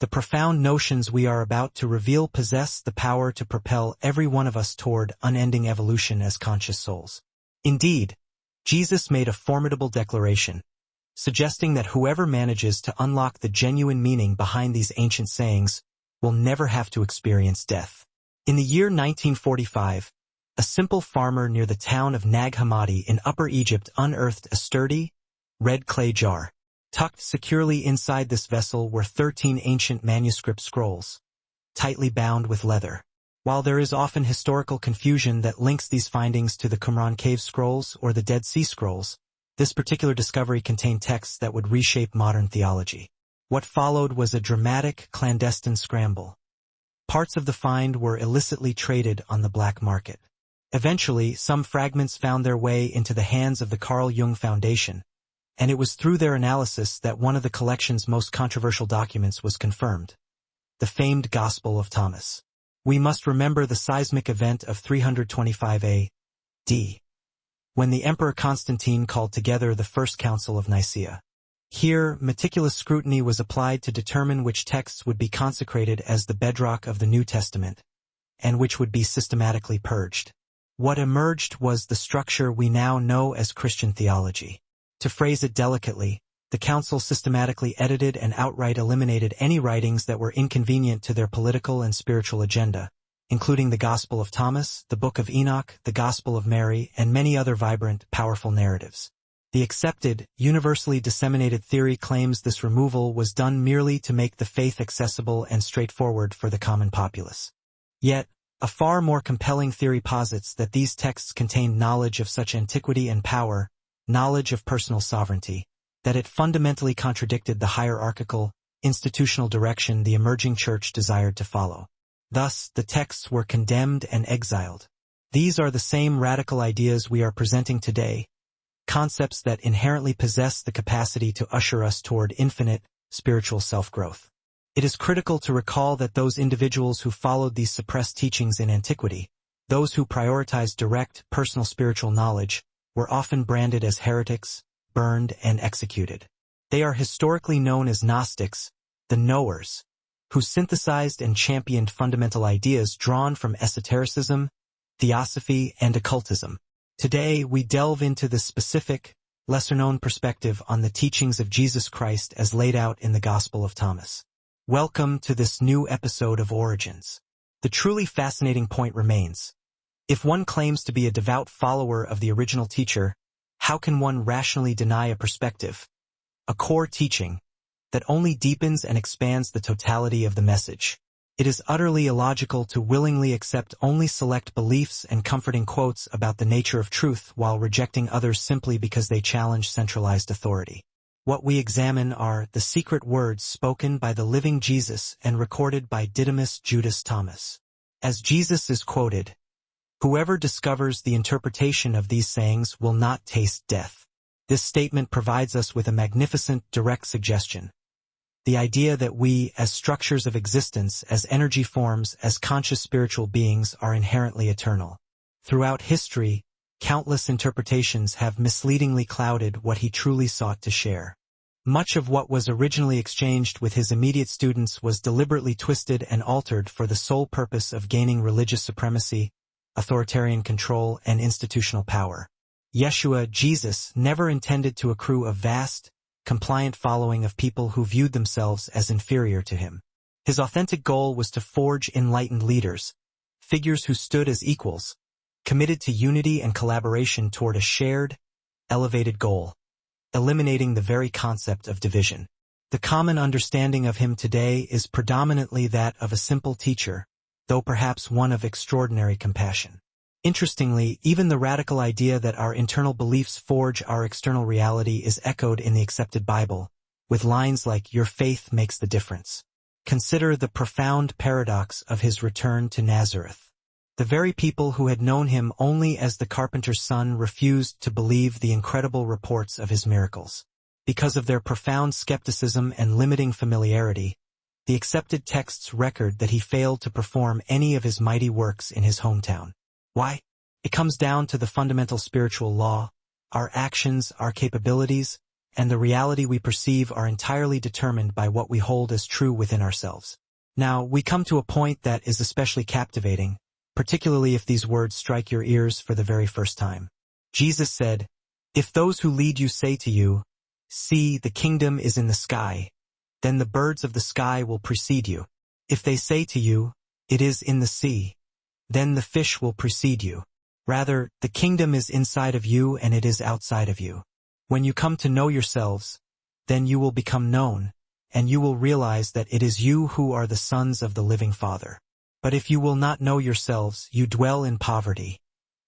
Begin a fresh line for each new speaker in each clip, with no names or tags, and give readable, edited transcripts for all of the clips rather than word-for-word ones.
The profound notions we are about to reveal possess the power to propel every one of us toward unending evolution as conscious souls. Indeed, Jesus made a formidable declaration, suggesting that whoever manages to unlock the genuine meaning behind these ancient sayings will never have to experience death. In the year 1945, a simple farmer near the town of Nag Hammadi in Upper Egypt unearthed a sturdy, red clay jar. Tucked securely inside this vessel were 13 ancient manuscript scrolls, tightly bound with leather. While there is often historical confusion that links these findings to the Qumran cave scrolls or the Dead Sea Scrolls, this particular discovery contained texts that would reshape modern theology. What followed was a dramatic, clandestine scramble. Parts of the find were illicitly traded on the black market. Eventually, some fragments found their way into the hands of the Carl Jung Foundation, and it was through their analysis that one of the collection's most controversial documents was confirmed, the famed Gospel of Thomas. We must remember the seismic event of 325 A.D., when the Emperor Constantine called together the First Council of Nicaea. Here, meticulous scrutiny was applied to determine which texts would be consecrated as the bedrock of the New Testament, and which would be systematically purged. What emerged was the structure we now know as Christian theology. To phrase it delicately, the council systematically edited and outright eliminated any writings that were inconvenient to their political and spiritual agenda, including the Gospel of Thomas, the Book of Enoch, the Gospel of Mary, and many other vibrant, powerful narratives. The accepted, universally disseminated theory claims this removal was done merely to make the faith accessible and straightforward for the common populace. Yet, a far more compelling theory posits that these texts contained knowledge of such antiquity and power, knowledge of personal sovereignty, that it fundamentally contradicted the hierarchical, institutional direction the emerging church desired to follow. Thus, the texts were condemned and exiled. These are the same radical ideas we are presenting today, concepts that inherently possess the capacity to usher us toward infinite, spiritual self-growth. It is critical to recall that those individuals who followed these suppressed teachings in antiquity, those who prioritized direct, personal spiritual knowledge, were often branded as heretics, burned, and executed. They are historically known as Gnostics, the knowers, who synthesized and championed fundamental ideas drawn from esotericism, theosophy, and occultism. Today, we delve into this specific, lesser-known perspective on the teachings of Jesus Christ as laid out in the Gospel of Thomas. Welcome to this new episode of Origins. The truly fascinating point remains. If one claims to be a devout follower of the original teacher, how can one rationally deny a perspective, a core teaching, that only deepens and expands the totality of the message? It is utterly illogical to willingly accept only select beliefs and comforting quotes about the nature of truth while rejecting others simply because they challenge centralized authority. What we examine are the secret words spoken by the living Jesus and recorded by Didymus Judas Thomas. As Jesus is quoted, "Whoever discovers the interpretation of these sayings will not taste death." This statement provides us with a magnificent, direct suggestion. The idea that we, as structures of existence, as energy forms, as conscious spiritual beings, are inherently eternal. Throughout history, countless interpretations have misleadingly clouded what he truly sought to share. Much of what was originally exchanged with his immediate students was deliberately twisted and altered for the sole purpose of gaining religious supremacy, authoritarian control, and institutional power. Yeshua, Jesus, never intended to accrue a vast, compliant following of people who viewed themselves as inferior to him. His authentic goal was to forge enlightened leaders, figures who stood as equals, committed to unity and collaboration toward a shared, elevated goal, eliminating the very concept of division. The common understanding of him today is predominantly that of a simple teacher, though perhaps one of extraordinary compassion. Interestingly, even the radical idea that our internal beliefs forge our external reality is echoed in the accepted Bible, with lines like, "Your faith makes the difference." Consider the profound paradox of his return to Nazareth. The very people who had known him only as the carpenter's son refused to believe the incredible reports of his miracles. Because of their profound skepticism and limiting familiarity, the accepted texts record that he failed to perform any of his mighty works in his hometown. Why? It comes down to the fundamental spiritual law: our actions, our capabilities, and the reality we perceive are entirely determined by what we hold as true within ourselves. Now, we come to a point that is especially captivating, particularly if these words strike your ears for the very first time. Jesus said, "If those who lead you say to you, 'See, the kingdom is in the sky,' then the birds of the sky will precede you. If they say to you, 'It is in the sea,' then the fish will precede you. Rather, the kingdom is inside of you and it is outside of you. When you come to know yourselves, then you will become known, and you will realize that it is you who are the sons of the living Father. But if you will not know yourselves, you dwell in poverty,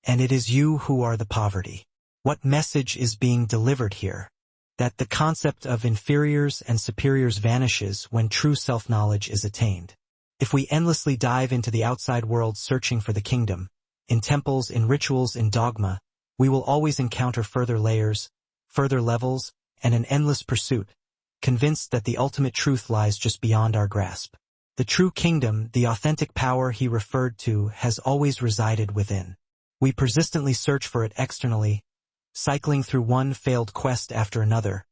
and it is you who are the poverty." What message is being delivered here? That the concept of inferiors and superiors vanishes when true self-knowledge is attained. If we endlessly dive into the outside world searching for the kingdom, in temples, in rituals, in dogma, we will always encounter further layers, further levels, and an endless pursuit, convinced that the ultimate truth lies just beyond our grasp. The true kingdom, the authentic power he referred to, has always resided within. We persistently search for it externally, cycling through one failed quest after another,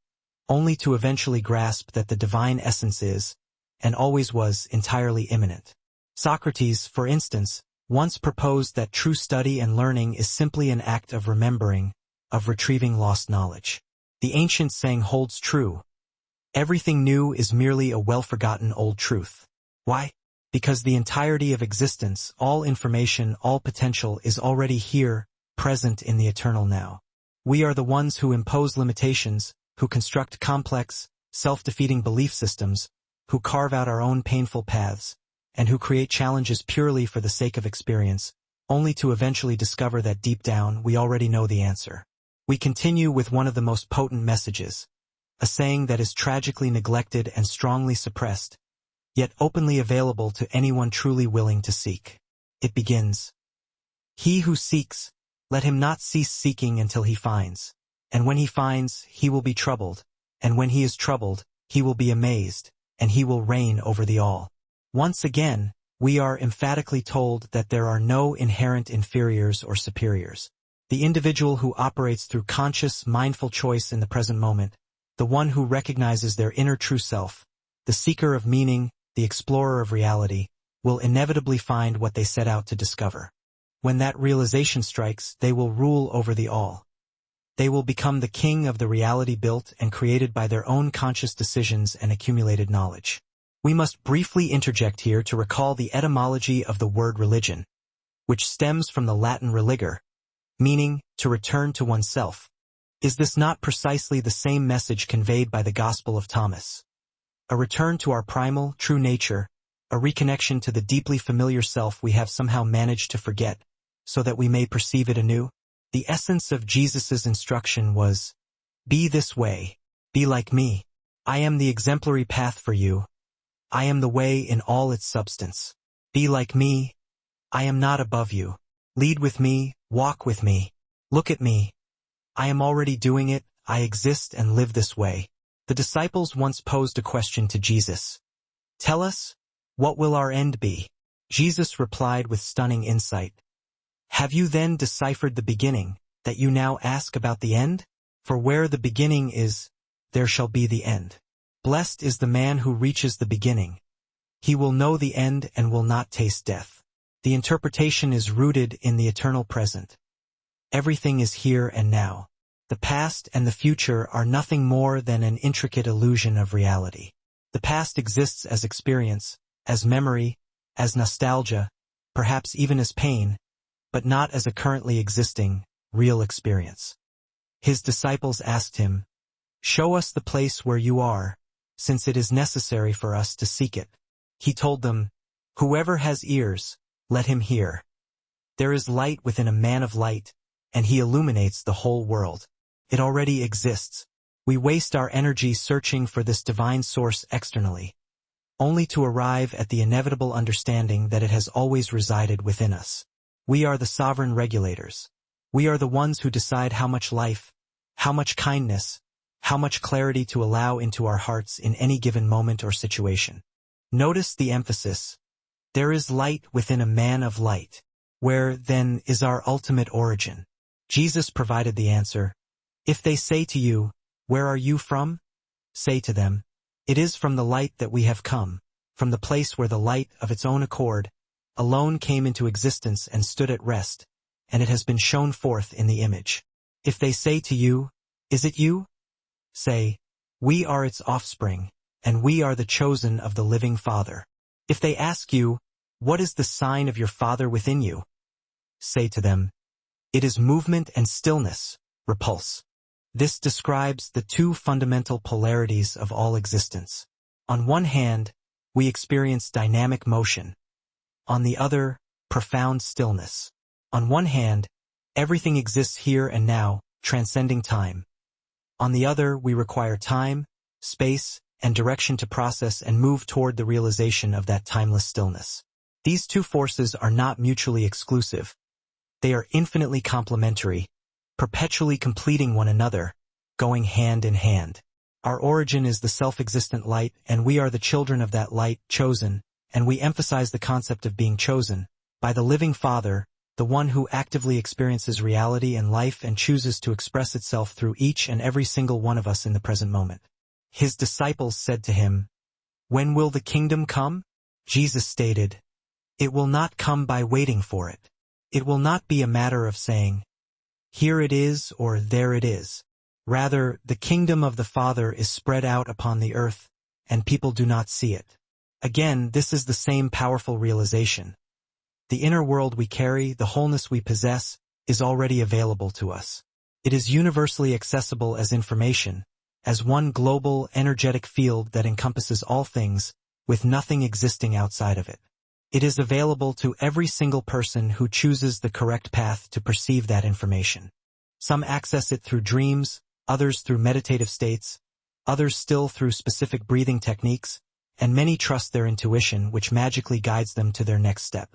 only to eventually grasp that the divine essence is, and always was, entirely immanent. Socrates, for instance, once proposed that true study and learning is simply an act of remembering, of retrieving lost knowledge. The ancient saying holds true: everything new is merely a well-forgotten old truth. Why? Because the entirety of existence, all information, all potential is already here, present in the eternal now. We are the ones who impose limitations, who construct complex, self-defeating belief systems, who carve out our own painful paths, and who create challenges purely for the sake of experience, only to eventually discover that deep down we already know the answer. We continue with one of the most potent messages, a saying that is tragically neglected and strongly suppressed, yet openly available to anyone truly willing to seek. It begins, "He who seeks, let him not cease seeking until he finds. And when he finds, he will be troubled. And when he is troubled, he will be amazed, and he will reign over the all." Once again, we are emphatically told that there are no inherent inferiors or superiors. The individual who operates through conscious, mindful choice in the present moment, the one who recognizes their inner true self, the seeker of meaning, the explorer of reality, will inevitably find what they set out to discover. When that realization strikes, they will rule over the all. They will become the king of the reality built and created by their own conscious decisions and accumulated knowledge. We must briefly interject here to recall the etymology of the word religion, which stems from the Latin religare, meaning to return to oneself. Is this not precisely the same message conveyed by the Gospel of Thomas? A return to our primal, true nature, a reconnection to the deeply familiar self we have somehow managed to forget, so that we may perceive it anew? The essence of Jesus' instruction was, "Be this way, be like me. I am the exemplary path for you. I am the way in all its substance. Be like me. I am not above you. Lead with me, walk with me. Look at me. I am already doing it, I exist and live this way." The disciples once posed a question to Jesus. "Tell us, what will our end be?" Jesus replied with stunning insight. "Have you then deciphered the beginning, that you now ask about the end? For where the beginning is, there shall be the end. Blessed is the man who reaches the beginning. He will know the end and will not taste death." The interpretation is rooted in the eternal present. Everything is here and now. The past and the future are nothing more than an intricate illusion of reality. The past exists as experience, as memory, as nostalgia, perhaps even as pain, but not as a currently existing, real experience. His disciples asked him, "Show us the place where you are, since it is necessary for us to seek it." He told them, "Whoever has ears, let him hear. There is light within a man of light, and he illuminates the whole world. It already exists. We waste our energy searching for this divine source externally, only to arrive at the inevitable understanding that it has always resided within us. We are the sovereign regulators. We are the ones who decide how much life, how much kindness, how much clarity to allow into our hearts in any given moment or situation. Notice the emphasis. There is light within a man of light. Where, then, is our ultimate origin? Jesus provided the answer. "If they say to you, Where are you from? Say to them, it is from the light that we have come, from the place where the light of its own accord alone came into existence and stood at rest, and it has been shown forth in the image. If they say to you, is it you? Say, we are its offspring, and we are the chosen of the living Father. If they ask you, what is the sign of your Father within you? Say to them, it is movement and stillness, repulse. This describes the two fundamental polarities of all existence. On one hand, we experience dynamic motion. On the other, profound stillness. On one hand, everything exists here and now, transcending time. On the other, we require time, space, and direction to process and move toward the realization of that timeless stillness. These two forces are not mutually exclusive. They are infinitely complementary, perpetually completing one another, going hand in hand. Our origin is the self-existent light, and we are the children of that light, chosen, and we emphasize the concept of being chosen by the living Father, the one who actively experiences reality and life and chooses to express itself through each and every single one of us in the present moment. His disciples said to him, when will the kingdom come? Jesus stated, it will not come by waiting for it. It will not be a matter of saying, here it is or there it is. Rather, the kingdom of the Father is spread out upon the earth, and people do not see it. Again, this is the same powerful realization. The inner world we carry, the wholeness we possess, is already available to us. It is universally accessible as information, as one global, energetic field that encompasses all things, with nothing existing outside of it. It is available to every single person who chooses the correct path to perceive that information. Some access it through dreams, others through meditative states, others still through specific breathing techniques, and many trust their intuition, which magically guides them to their next step.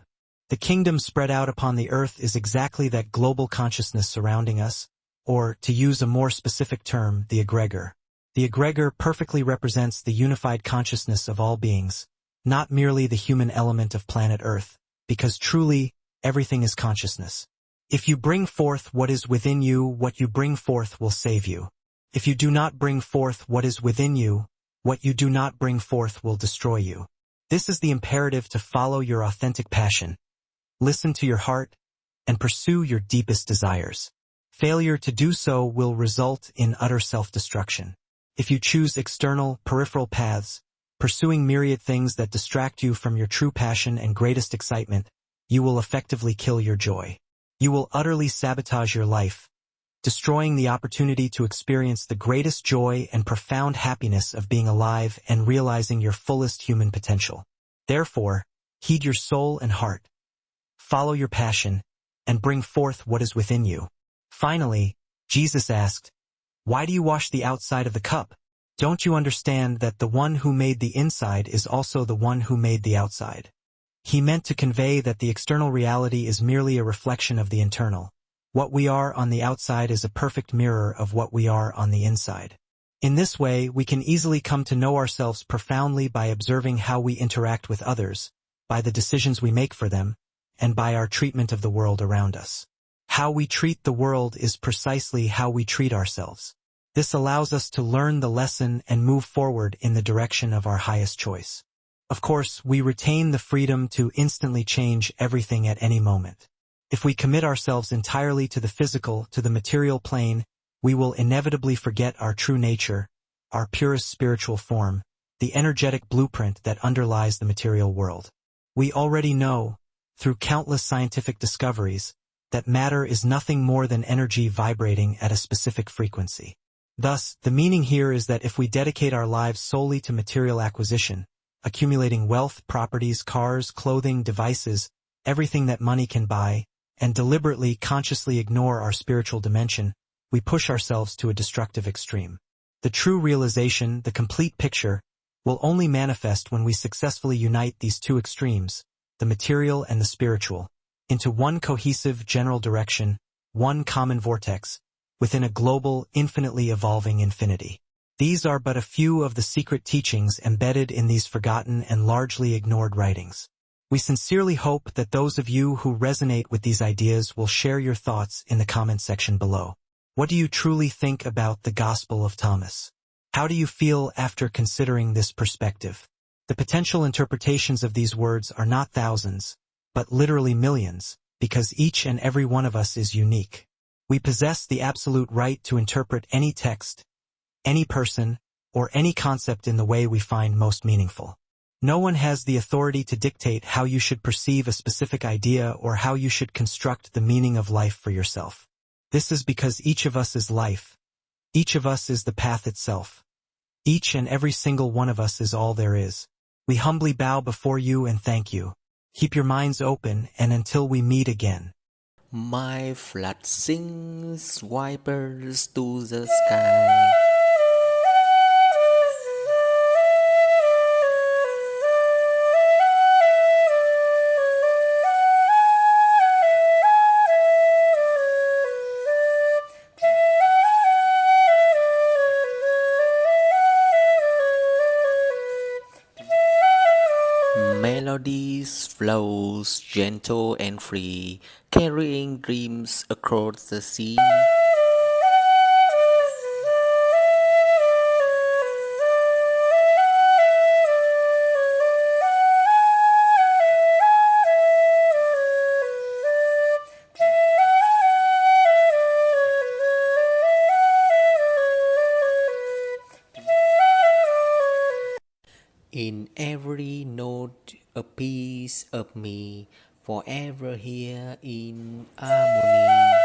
The kingdom spread out upon the earth is exactly that global consciousness surrounding us, or, to use a more specific term, the egregor. The egregor perfectly represents the unified consciousness of all beings, not merely the human element of planet Earth, because truly, everything is consciousness. If you bring forth what is within you, what you bring forth will save you. If you do not bring forth what is within you, what you do not bring forth will destroy you. This is the imperative to follow your authentic passion. Listen to your heart, and pursue your deepest desires. Failure to do so will result in utter self-destruction. If you choose external, peripheral paths, pursuing myriad things that distract you from your true passion and greatest excitement, you will effectively kill your joy. You will utterly sabotage your life, destroying the opportunity to experience the greatest joy and profound happiness of being alive and realizing your fullest human potential. Therefore, heed your soul and heart. Follow your passion, and bring forth what is within you. Finally, Jesus asked, why do you wash the outside of the cup? Don't you understand that the one who made the inside is also the one who made the outside? He meant to convey that the external reality is merely a reflection of the internal. What we are on the outside is a perfect mirror of what we are on the inside. In this way, we can easily come to know ourselves profoundly by observing how we interact with others, by the decisions we make for them, and by our treatment of the world around us. How we treat the world is precisely how we treat ourselves. This allows us to learn the lesson and move forward in the direction of our highest choice. Of course, we retain the freedom to instantly change everything at any moment. If we commit ourselves entirely to the physical, to the material plane, we will inevitably forget our true nature, our purest spiritual form, the energetic blueprint that underlies the material world. We already know, through countless scientific discoveries, that matter is nothing more than energy vibrating at a specific frequency. Thus, the meaning here is that if we dedicate our lives solely to material acquisition, accumulating wealth, properties, cars, clothing, devices, everything that money can buy, and deliberately, consciously ignore our spiritual dimension, we push ourselves to a destructive extreme. The true realization, the complete picture, will only manifest when we successfully unite these two extremes, the material and the spiritual, into one cohesive general direction, one common vortex, within a global, infinitely evolving infinity. These are but a few of the secret teachings embedded in these forgotten and largely ignored writings. We sincerely hope that those of you who resonate with these ideas will share your thoughts in the comment section below. What do you truly think about the Gospel of Thomas? How do you feel after considering this perspective? The potential interpretations of these words are not thousands, but literally millions, because each and every one of us is unique. We possess the absolute right to interpret any text, any person, or any concept in the way we find most meaningful. No one has the authority to dictate how you should perceive a specific idea or how you should construct the meaning of life for yourself. This is because each of us is life. Each of us is the path itself. Each and every single one of us is all there is. We humbly bow before you and thank you. Keep your minds open, and until we meet again.
My flag sings vipers to the sky. Melodies flows gentle and free, carrying dreams across the sea. In every note a piece of me, forever here in harmony.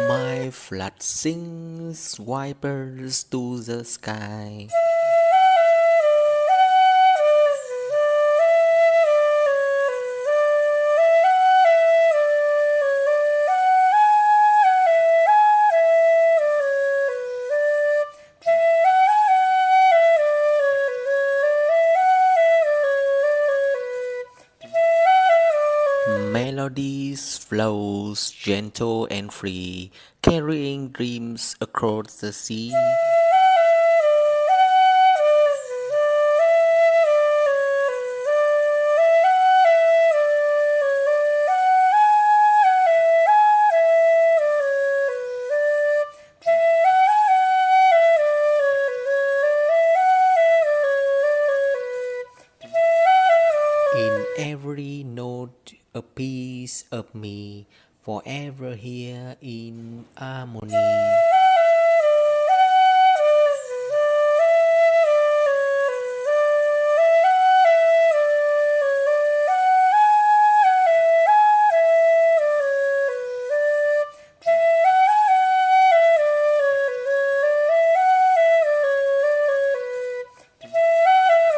My flag sings vipers to the sky. Melodies flows gentle and free, carrying dreams across the sea. In every note a piece of me, forever here in harmony.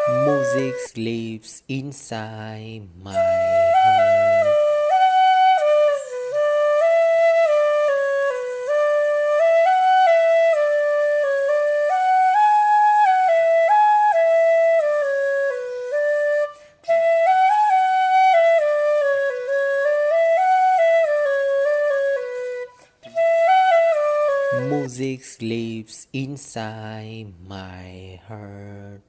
Music lives inside my heart. Music lives inside my heart.